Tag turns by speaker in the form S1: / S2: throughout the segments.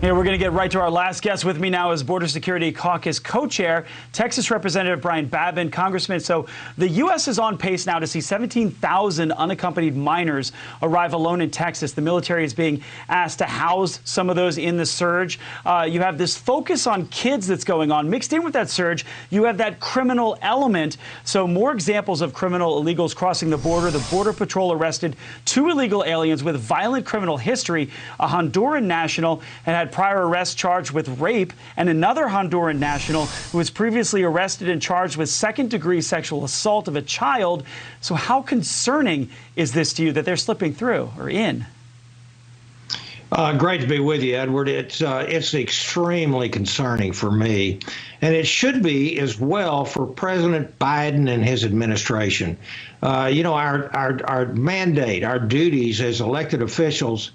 S1: Hey, we're going to get right to our last guest. With me now is Border Security Caucus co-chair, Texas Representative Brian Babin. Congressman, so the U.S. is on pace now to see 17,000 unaccompanied minors arrive alone in Texas. The military is being asked to house some of those in the surge. You have this focus on kids that's going on. Mixed in with that surge, you have that criminal element. So more examples of criminal illegals crossing the border. The Border Patrol arrested 2 illegal aliens with violent criminal history, a Honduran national, and had prior arrests charged with rape, and another Honduran national who was previously arrested and charged with second-degree sexual assault of a child. So how concerning is this to you that they're slipping through or in?
S2: Great to be with you, Edward. It's extremely concerning for me, and it should be as well for President Biden and his administration. You know, our mandate, our duties as elected officials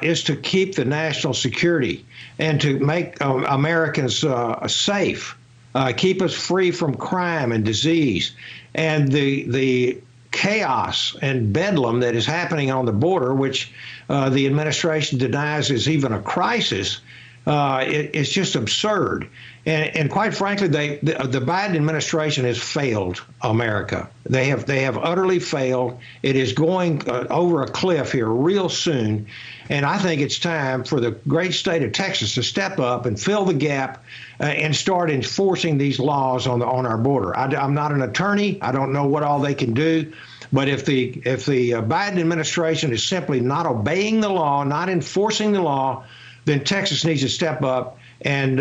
S2: is to keep the national security and to make Americans safe, keep us free from crime and disease. And the chaos and bedlam that is happening on the border, which the administration denies is even a crisis, it's just absurd. And quite frankly, the Biden administration has failed America. They have utterly failed. It is going over a cliff here real soon. And I think it's time for the great state of Texas to step up and fill the gap and start enforcing these laws on our border. I'm not an attorney. I don't know what all they can do. But if the Biden administration is simply not obeying the law, not enforcing the law, then Texas needs to step up and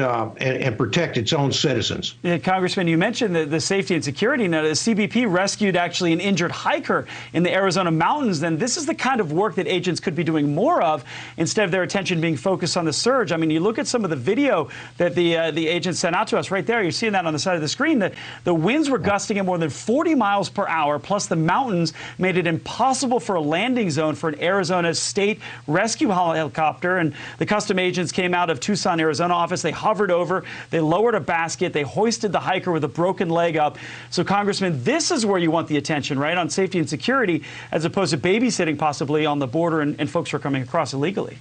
S2: protect its own citizens.
S1: Yeah, Congressman, you mentioned the safety and security. Now, the CBP rescued actually an injured hiker in the Arizona mountains. Then this is the kind of work that agents could be doing more of instead of their attention being focused on the surge. I mean, you look at some of the video that the agents sent out to us right there. You're seeing that on the side of the screen. That the winds were gusting at more than 40 miles per hour, plus the mountains made it impossible for a landing zone for an Arizona state rescue helicopter. And the custom agents came out of Tucson, Arizona. They hovered over, they lowered a basket, they hoisted the hiker with a broken leg up. So, Congressman, this is where you want the attention, right, on safety and security, as opposed to babysitting possibly on the border and folks who are coming across illegally.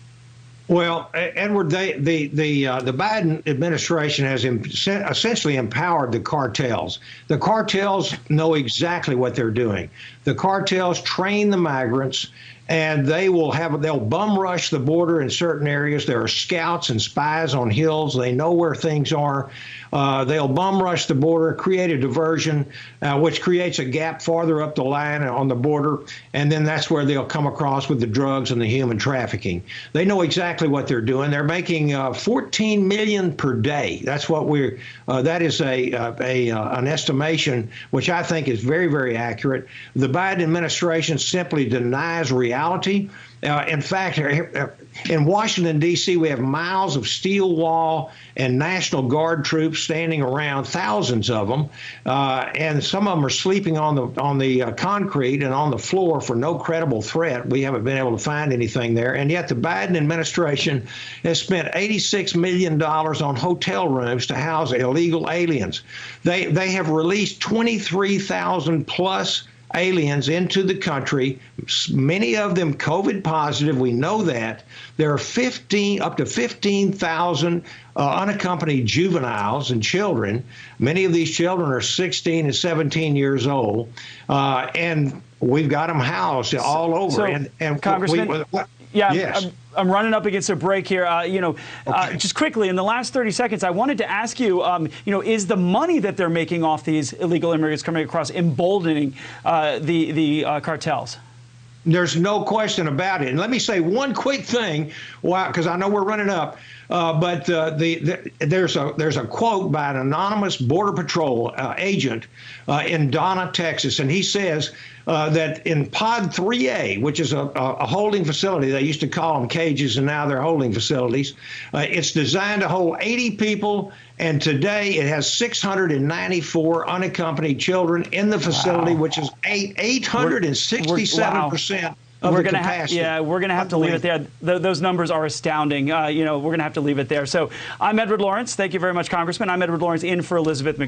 S2: Well, Edward, the Biden administration has essentially empowered the cartels. The cartels know exactly what they're doing. The cartels train the migrants, and they'll bum rush the border in certain areas. There are scouts and spies on hills. They know where things are. They'll bum rush the border, create a diversion, which creates a gap farther up the line on the border, and then that's where they'll come across with the drugs and the human trafficking. They know exactly what they're doing. They're making 14 million per day. That's what that is an estimation which I think is very, very accurate. The Biden administration simply denies reality. In fact, in Washington, D.C., we have miles of steel wall and National Guard troops standing around, thousands of them, and some of them are sleeping on the concrete and on the floor for no credible threat. We haven't been able to find anything there, and yet the Biden administration has spent $86 million on hotel rooms to house illegal aliens. They have released 23,000 plus aliens into the country, many of them COVID positive. We know that. There are up to 15,000 unaccompanied juveniles and children. Many of these children are 16 and 17 years old, and we've got them housed all over.
S1: So, and Congressman, yes. I'm running up against a break here. Okay. Just quickly, in the last 30 seconds, I wanted to ask you, is the money that they're making off these illegal immigrants coming across emboldening the cartels?
S2: There's no question about it. And let me say one quick thing, because I know we're running up. But there's a quote by an anonymous Border Patrol agent in Donna, Texas, and he says that in Pod 3A, which is a holding facility, they used to call them cages, and now they're holding facilities. It's designed to hold 80 people, and today it has 694 unaccompanied children in the facility, wow, which is 867%. We're going to have to leave it there. Those numbers are astounding. We're going to have to leave it there. So I'm Edward Lawrence. Thank you very much, Congressman. I'm Edward Lawrence in for Elizabeth McCarthy.